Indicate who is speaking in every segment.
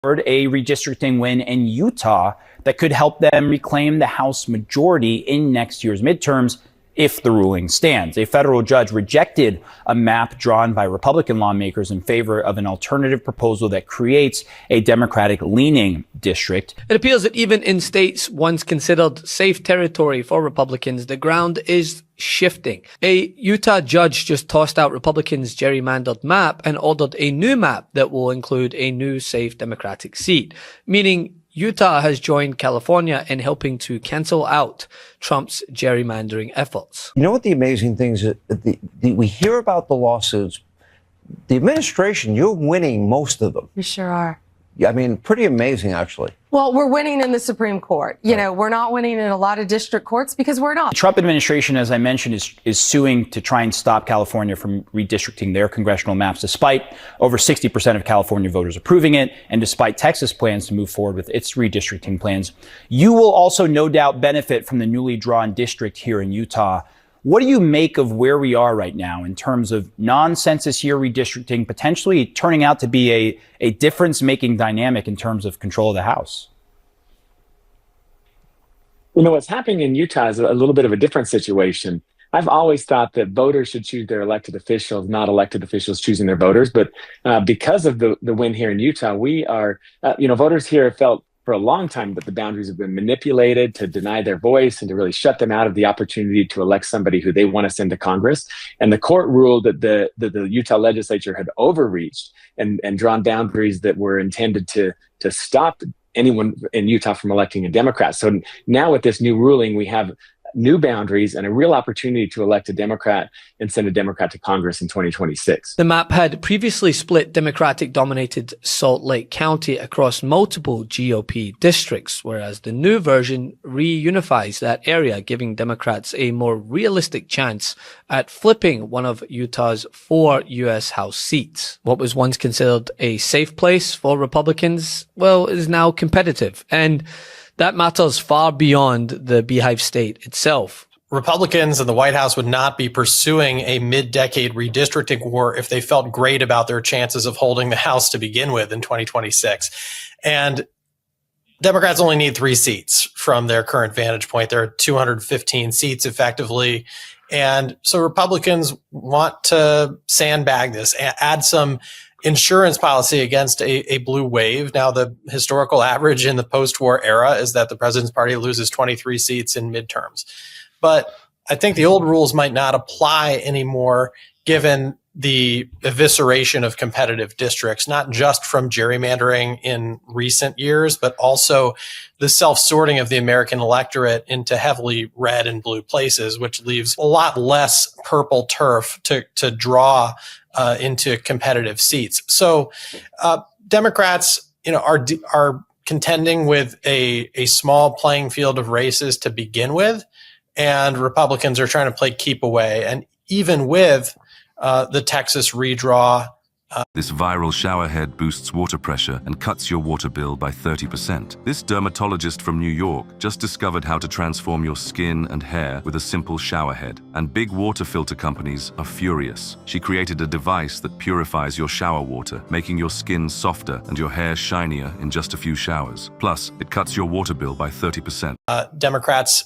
Speaker 1: a redistricting win in Utah that could help them reclaim the House majority in next year's midterms if the ruling stands. A federal judge rejected a map drawn by Republican lawmakers in favor of an alternative proposal that creates a Democratic-leaning district.
Speaker 2: It appears that even in states once considered safe territory for Republicans, the ground is shifting. A Utah judge just tossed out Republicans' gerrymandered map and ordered a new map that will include a new safe Democratic seat, meaning Utah has joined California in helping to cancel out Trump's gerrymandering efforts.
Speaker 3: You know what the amazing thing is? We hear about the lawsuits. The administration, you're winning most of them.
Speaker 4: We sure are.
Speaker 3: I mean, pretty amazing, actually.
Speaker 4: Well, we're winning in the Supreme Court. You know, we're not winning in a lot of district courts because we're not.
Speaker 1: The Trump administration, as I mentioned, is suing to try and stop California from redistricting their congressional maps, despite over 60% of California voters approving it, and despite Texas plans to move forward with its redistricting plans. You will also no doubt benefit from the newly drawn district here in Utah. What do you make of where we are right now in terms of non-census year redistricting potentially turning out to be a difference-making dynamic in terms of control of the House?
Speaker 5: You know, what's happening in Utah is a little bit of a different situation. I've always thought that voters should choose their elected officials, not elected officials choosing their voters. But because of the win here in Utah, we are, voters here have felt for a long time that the boundaries have been manipulated to deny their voice and to really shut them out of the opportunity to elect somebody who they want to send to Congress. And the court ruled that the Utah legislature had overreached and drawn boundaries that were intended to stop anyone in Utah from electing a Democrat. So now with this new ruling, we have new boundaries and a real opportunity to elect a Democrat and send a Democrat to Congress in 2026.
Speaker 2: The map had previously split Democratic-dominated Salt Lake County across multiple GOP districts, whereas the new version reunifies that area, giving Democrats a more realistic chance at flipping one of Utah's 4 U.S. House seats. What was once considered a safe place for Republicans, well, is now competitive. And that matters far beyond the Beehive State itself.
Speaker 6: Republicans in the White House would not be pursuing a mid-decade redistricting war if they felt great about their chances of holding the House to begin with in 2026. And Democrats only need 3 seats from their current vantage point. There are 215 seats effectively. And so Republicans want to sandbag this, add some insurance policy against a blue wave. Now, the historical average in the post-war era is that the president's party loses 23 seats in midterms. But I think the old rules might not apply anymore, given the evisceration of competitive districts, not just from gerrymandering in recent years, but also the self-sorting of the American electorate into heavily red and blue places, which leaves a lot less purple turf to draw into competitive seats. So Democrats, are contending with a small playing field of races to begin with, and Republicans are trying to play keep away. And even with the Texas redraw,
Speaker 7: this viral showerhead boosts water pressure and cuts your water bill by 30%. This dermatologist from New York just discovered how to transform your skin and hair with a simple showerhead. And big water filter companies are furious. She created a device that purifies your shower water, making your skin softer and your hair shinier in just a few showers. Plus, it cuts your water bill by 30%.
Speaker 6: Democrats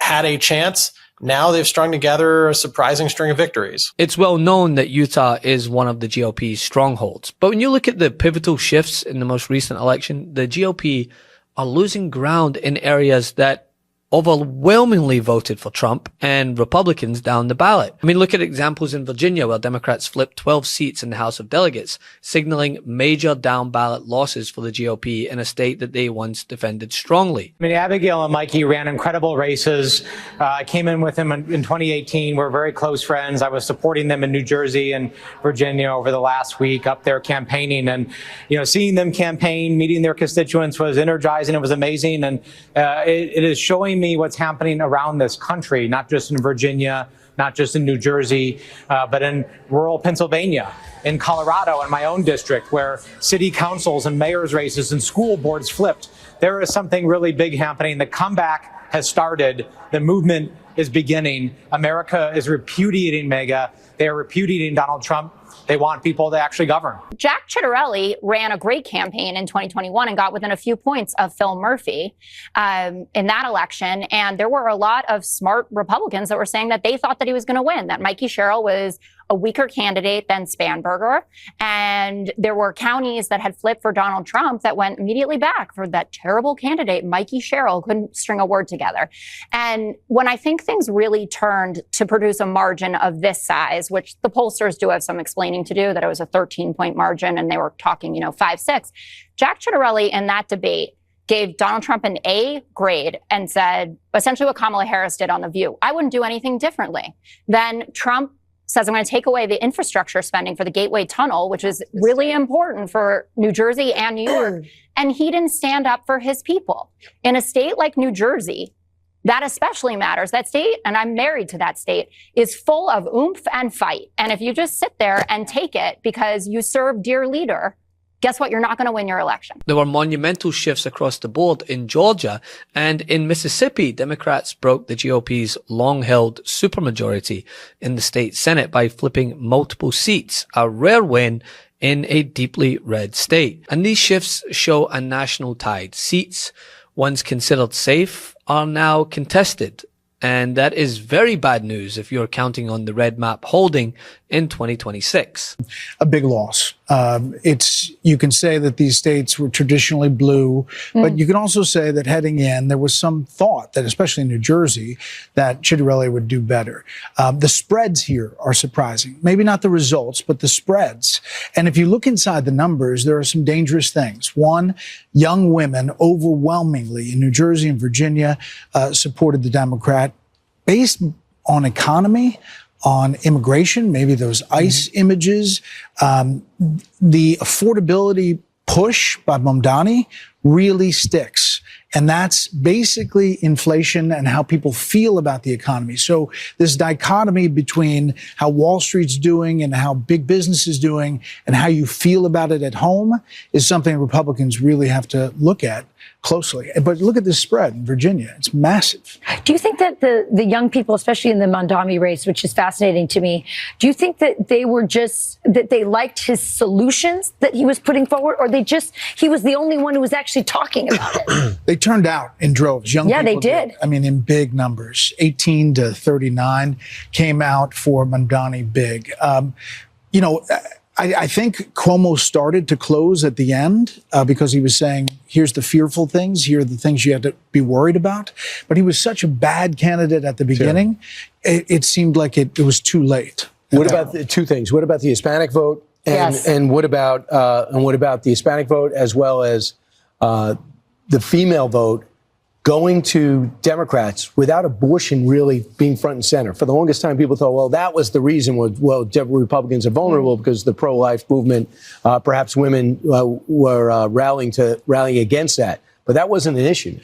Speaker 6: had a chance. Now they've strung together a surprising string of victories.
Speaker 2: It's well known that Utah is one of the GOP's strongholds. But when you look at the pivotal shifts in the most recent election, the GOP are losing ground in areas that overwhelmingly voted for Trump and Republicans down the ballot. I mean, look at examples in Virginia where Democrats flipped 12 seats in the House of Delegates, signaling major down ballot losses for the GOP in a state that they once defended strongly.
Speaker 8: I mean, Abigail and Mikey ran incredible races. I came in with them in 2018. We're very close friends. I was supporting them in New Jersey and Virginia over the last week up there campaigning. And, seeing them campaign, meeting their constituents was energizing. It was amazing. And it is showing me what's happening around this country, not just in Virginia, not just in New Jersey, but in rural Pennsylvania, in Colorado, in my own district, where city councils and mayor's races and school boards flipped. There is something really big happening. The comeback has started. The movement is beginning. America is repudiating MAGA. They're repudiating Donald Trump. They want people to actually govern.
Speaker 9: Jack Ciattarelli ran a great campaign in 2021 and got within a few points of Phil Murphy in that election. And there were a lot of smart Republicans that were saying that they thought that he was going to win, that Mikey Sherrill was a weaker candidate than Spanberger. And there were counties that had flipped for Donald Trump that went immediately back for that terrible candidate, Mikey Sherrill, couldn't string a word together. And when I think things really turned to produce a margin of this size, which the pollsters do have some explaining to do, that it was a 13-point margin and they were talking, 5-6, Jack Ciattarelli in that debate gave Donald Trump an A grade and said essentially what Kamala Harris did on The View. I wouldn't do anything differently. Then Trump says, I'm going to take away the infrastructure spending for the Gateway Tunnel, which is really important for New Jersey and New York. And he didn't stand up for his people. In a state like New Jersey, that especially matters. That state, and I'm married to that state, is full of oomph and fight. And if you just sit there and take it because you serve dear leader, guess what? You're not going to win your election.
Speaker 2: There were monumental shifts across the board in Georgia, and in Mississippi, Democrats broke the GOP's long-held supermajority in the state Senate by flipping multiple seats, a rare win in a deeply red state. And these shifts show a national tide. Seats once considered safe are now contested. And that is very bad news if you're counting on the red map holding in 2026.
Speaker 10: A big loss. You can say that these states were traditionally blue, but you can also say that heading in, there was some thought that, especially in New Jersey, that Ciattarelli would do better. The spreads here are surprising. Maybe not the results, but the spreads. And if you look inside the numbers, there are some dangerous things. One, young women overwhelmingly in New Jersey and Virginia supported the Democrat based on economy, on immigration, maybe those ICE images, the affordability push by Mamdani really sticks. And that's basically inflation and how people feel about the economy. So this dichotomy between how Wall Street's doing and how big business is doing and how you feel about it at home is something Republicans really have to look at closely. But look at this spread in Virginia. It's massive.
Speaker 11: Do you think that the young people, especially in the Mamdani race, which is fascinating to me, do you think that they were that they liked his solutions that he was putting forward, or he was the only one who was actually talking about it?
Speaker 10: They turned out in droves. Young people
Speaker 11: they did.
Speaker 10: I mean, in big numbers. 18 to 39 came out for Mamdani big. I think Cuomo started to close at the end because he was saying, here's the fearful things, here are the things you have to be worried about. But he was such a bad candidate at the beginning, it seemed like it was too late.
Speaker 12: What about the two things? What about the Hispanic vote? And what about the Hispanic vote as well as the female vote going to Democrats without abortion really being front and center? For the longest time, people thought, well, that was the reason Republicans are vulnerable because the pro-life movement, perhaps women were rallying against that. But that wasn't an issue.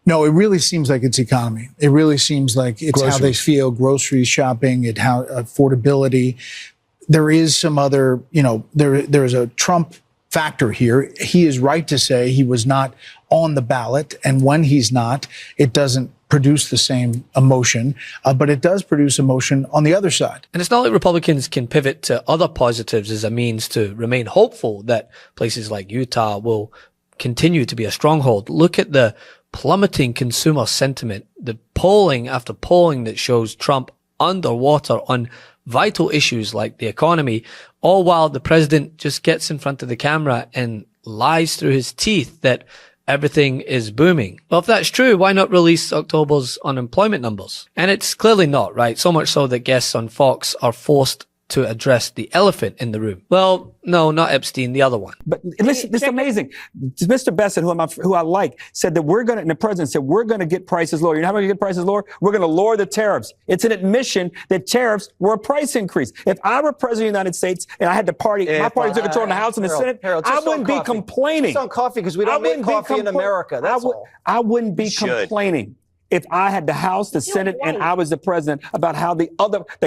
Speaker 10: No, it really seems like it's economy. It really seems like it's how they feel, grocery shopping, how affordability. There is some other, there's a Trump factor here. He is right to say he was not on the ballot. And when he's not, it doesn't produce the same emotion, but it does produce emotion on the other side.
Speaker 2: And it's not like Republicans can pivot to other positives as a means to remain hopeful that places like Utah will continue to be a stronghold. Look at the plummeting consumer sentiment, the polling after polling that shows Trump underwater on vital issues like the economy, all while the president just gets in front of the camera and lies through his teeth that everything is booming. Well, if that's true, why not release October's unemployment numbers? And it's clearly not, right? So much so that guests on Fox are forced to address the elephant in the room. Well, no, not Epstein, the other one.
Speaker 13: But listen, this is amazing. Mr. Bessent, who I like, said that and the president said, we're going to get prices lower. You know how we're going to get prices lower? We're going to lower the tariffs. It's an admission that tariffs were a price increase. If I were president of the United States and I had to my party took control in the House and the Senate, I wouldn't be complaining.
Speaker 3: It's on coffee because we don't make coffee in America. That's all.
Speaker 13: I wouldn't be complaining if I had the House, the Senate, and I was the president about how the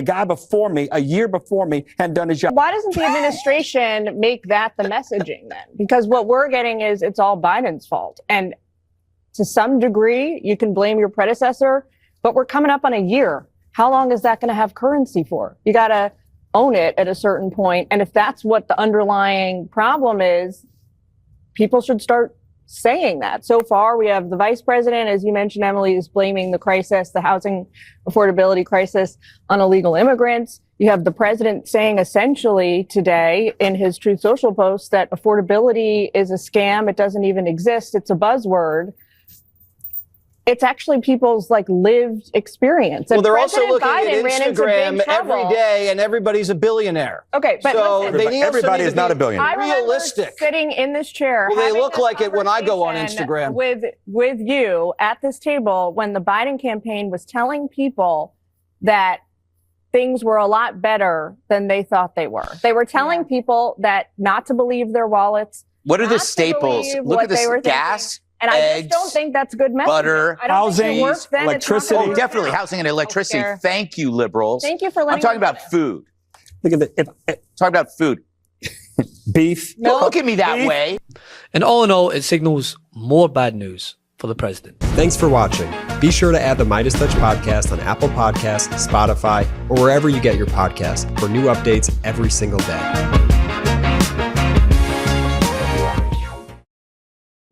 Speaker 13: guy before me, a year before me, had done his job.
Speaker 14: Why doesn't the administration make that the messaging then? Because what we're getting is it's all Biden's fault. And to some degree, you can blame your predecessor, but we're coming up on a year. How long is that going to have currency for? You got to own it at a certain point. And if that's what the underlying problem is, people should start saying that. So far, we have the vice president, as you mentioned, Emily, is blaming the crisis, the housing affordability crisis, on illegal immigrants. You have the president saying essentially today in his Truth Social post that affordability is a scam. It doesn't even exist. It's a buzzword. It's actually people's lived experience.
Speaker 3: Well, they're
Speaker 14: President
Speaker 3: also looking
Speaker 14: Biden
Speaker 3: at
Speaker 14: ran into
Speaker 3: Instagram
Speaker 14: big trouble.
Speaker 3: every day, and everybody's a billionaire.
Speaker 14: Okay, but
Speaker 3: so
Speaker 14: listen,
Speaker 3: they need
Speaker 13: everybody is not a billionaire.
Speaker 14: I remember
Speaker 3: realistic.
Speaker 14: sitting in this chair.
Speaker 3: Well, they
Speaker 14: having
Speaker 3: look
Speaker 14: this
Speaker 3: like it when I go on
Speaker 14: conversation
Speaker 3: Instagram.
Speaker 14: with you at this table when the Biden campaign was telling people that things were a lot better than they thought they were. They were telling people that not to believe their wallets.
Speaker 15: What are the
Speaker 14: not to
Speaker 15: staples?
Speaker 14: believe
Speaker 15: Look
Speaker 14: what
Speaker 15: at this:
Speaker 14: they were
Speaker 15: gas,
Speaker 14: thinking. And I
Speaker 15: eggs,
Speaker 14: just don't think that's good messaging.
Speaker 15: butter,
Speaker 14: I don't think it works then, it's not
Speaker 13: electricity.
Speaker 14: gonna
Speaker 15: Oh,
Speaker 14: work
Speaker 15: definitely
Speaker 14: now.
Speaker 15: housing and electricity.
Speaker 14: Healthcare.
Speaker 15: Thank you, liberals.
Speaker 14: Thank you for letting
Speaker 15: I'm talking
Speaker 14: me
Speaker 15: about food.
Speaker 13: Look at the
Speaker 15: Talking about food.
Speaker 13: beef.
Speaker 15: Don't look at me that
Speaker 13: Beef.
Speaker 15: way.
Speaker 2: And all in all, it signals more bad news for the president.
Speaker 16: Thanks for watching. Be sure to add the Midas Touch podcast on Apple Podcasts, Spotify, or wherever you get your podcasts for new updates every single day.